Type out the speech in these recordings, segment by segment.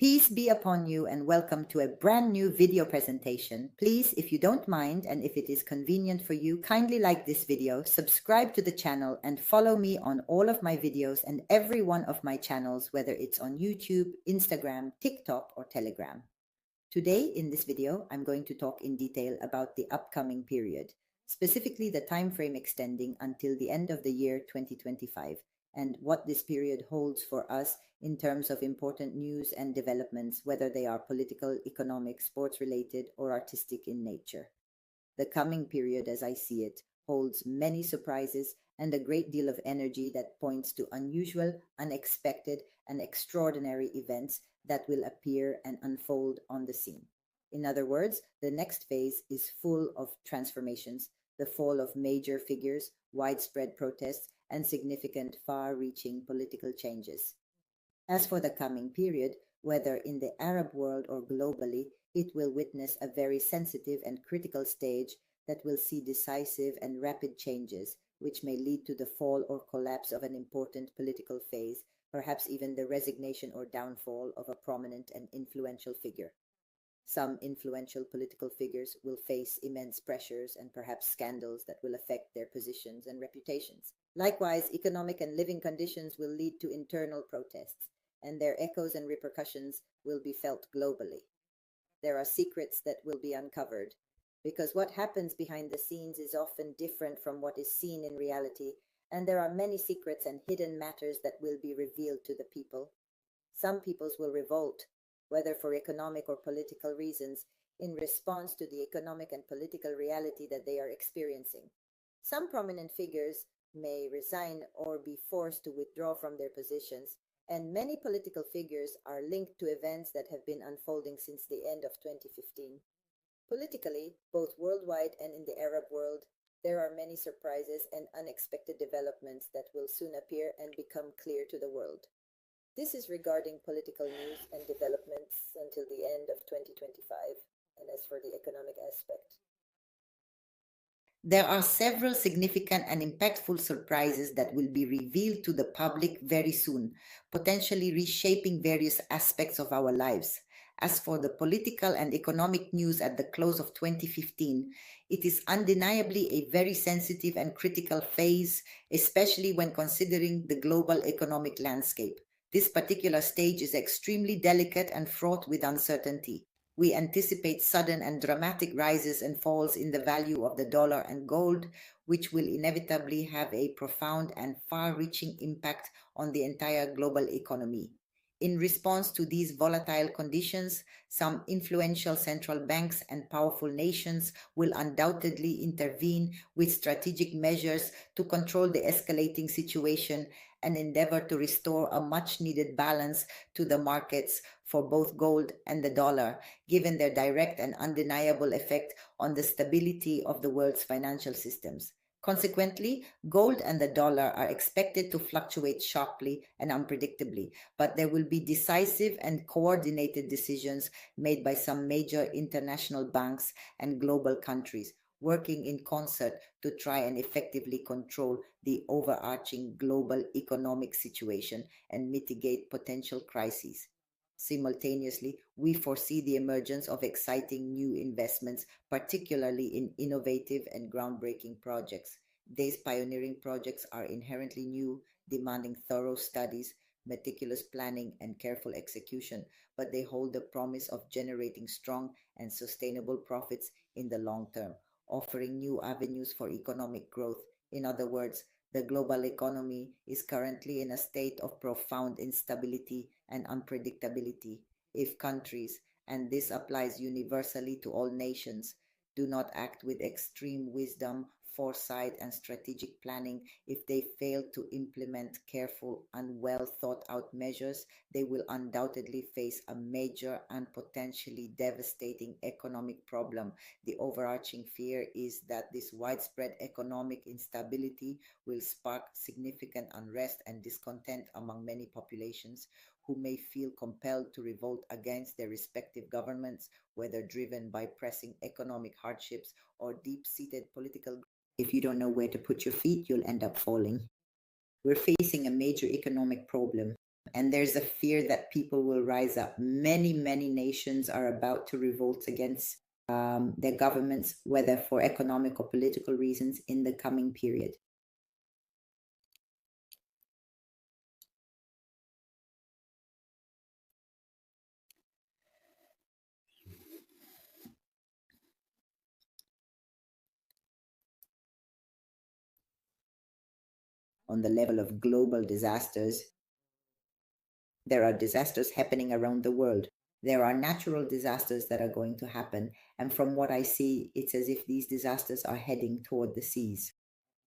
Peace be upon you and welcome to a brand new video presentation. Please, if you don't mind and if it is convenient for you, kindly like this video, subscribe to the channel and follow me on all of my videos and every one of my channels, whether it's on YouTube, Instagram, TikTok or Telegram. Today in this video, I'm going to talk in detail about the upcoming period, specifically the time frame extending until the end of the year 2025 and what this period holds for us in terms of important news and developments, whether they are political, economic, sports-related, or artistic in nature. The coming period, as I see it, holds many surprises and a great deal of energy that points to unusual, unexpected, and extraordinary events that will appear and unfold on the scene. In other words, the next phase is full of transformations, the fall of major figures, widespread protests, and significant far-reaching political changes. As for the coming period, whether in the Arab world or globally, it will witness a very sensitive and critical stage that will see decisive and rapid changes, which may lead to the fall or collapse of an important political phase, perhaps even the resignation or downfall of a prominent and influential figure. Some influential political figures will face immense pressures and perhaps scandals that will affect their positions and reputations. Likewise, economic and living conditions will lead to internal protests, and their echoes and repercussions will be felt globally. There are secrets that will be uncovered, because what happens behind the scenes is often different from what is seen in reality, and there are many secrets and hidden matters that will be revealed to the people. Some peoples will revolt, whether for economic or political reasons, in response to the economic and political reality that they are experiencing. Some prominent figures may resign or be forced to withdraw from their positions, and many political figures are linked to events that have been unfolding since the end of 2015. Politically, both worldwide and in the Arab world, there are many surprises and unexpected developments that will soon appear and become clear to the world. This is regarding political news and developments until the end of 2025, and as for the economic aspect. There are several significant and impactful surprises that will be revealed to the public very soon, potentially reshaping various aspects of our lives. As for the political and economic news at the close of 2015, it is undeniably a very sensitive and critical phase, especially when considering the global economic landscape. This particular stage is extremely delicate and fraught with uncertainty. We anticipate sudden and dramatic rises and falls in the value of the dollar and gold, which will inevitably have a profound and far-reaching impact on the entire global economy. In response to these volatile conditions, some influential central banks and powerful nations will undoubtedly intervene with strategic measures to control the escalating situation and endeavor to restore a much-needed balance to the markets for both gold and the dollar, given their direct and undeniable effect on the stability of the world's financial systems. Consequently, gold and the dollar are expected to fluctuate sharply and unpredictably, but there will be decisive and coordinated decisions made by some major international banks and global countries, working in concert to try and effectively control the overarching global economic situation and mitigate potential crises. Simultaneously, we foresee the emergence of exciting new investments, particularly in innovative and groundbreaking projects. These pioneering projects are inherently new, demanding thorough studies, meticulous planning, and careful execution, but they hold the promise of generating strong and sustainable profits in the long term, offering new avenues for economic growth. In other words, the global economy is currently in a state of profound instability and unpredictability. If countries, and this applies universally to all nations, do not act with extreme wisdom, foresight, and strategic planning, if they fail to implement careful and well thought out measures, they will undoubtedly face a major and potentially devastating economic problem. The overarching fear is that this widespread economic instability will spark significant unrest and discontent among many populations who may feel compelled to revolt against their respective governments, whether driven by pressing economic hardships or deep-seated political. If you don't know where to put your feet, you'll end up falling. We're facing a major economic problem, And there's a fear that people will rise up. Many, many nations are about to revolt against their governments, whether for economic or political reasons, in the coming period. On the level of global disasters, there are disasters happening around the world. There are natural disasters that are going to happen. And from what I see, it's as if these disasters are heading toward the seas,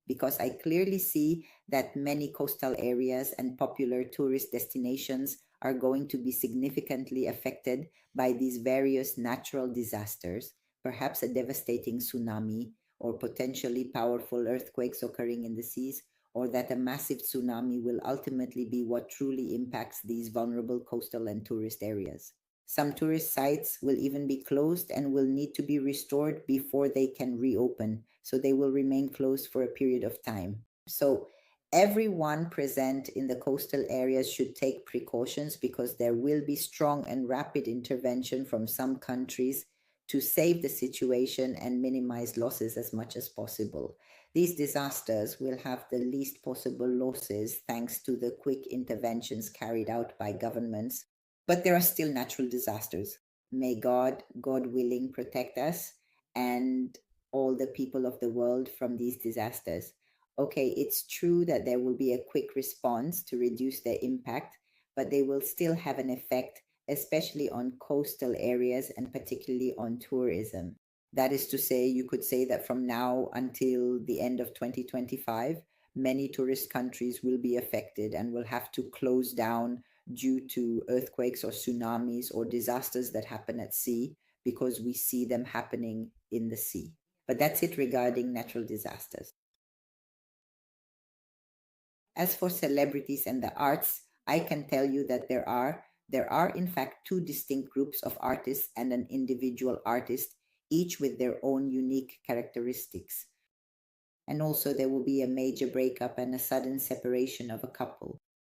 because I clearly see that many coastal areas and popular tourist destinations are going to be significantly affected by these various natural disasters, perhaps a devastating tsunami or potentially powerful earthquakes occurring in the seas, or that a massive tsunami will ultimately be what truly impacts these vulnerable coastal and tourist areas. Some tourist sites will even be closed and will need to be restored before they can reopen. So they will remain closed for a period of time. So everyone present in the coastal areas should take precautions, because there will be strong and rapid intervention from some countries to save the situation and minimize losses as much as possible. These disasters will have the least possible losses thanks to the quick interventions carried out by governments, but there are still natural disasters. May God, God willing, protect us and all the people of the world from these disasters. Okay, it's true that there will be a quick response to reduce their impact, but they will still have an effect, especially on coastal areas and particularly on tourism. That is to say, you could say that from now until the end of 2025, many tourist countries will be affected and will have to close down due to earthquakes or tsunamis or disasters that happen at sea, because we see them happening in the sea. But that's it regarding natural disasters. As for celebrities and the arts, I can tell you that there are in fact two distinct groups of artists and an individual artist, each with their own unique characteristics. And also there will be a major breakup and a sudden separation of a couple.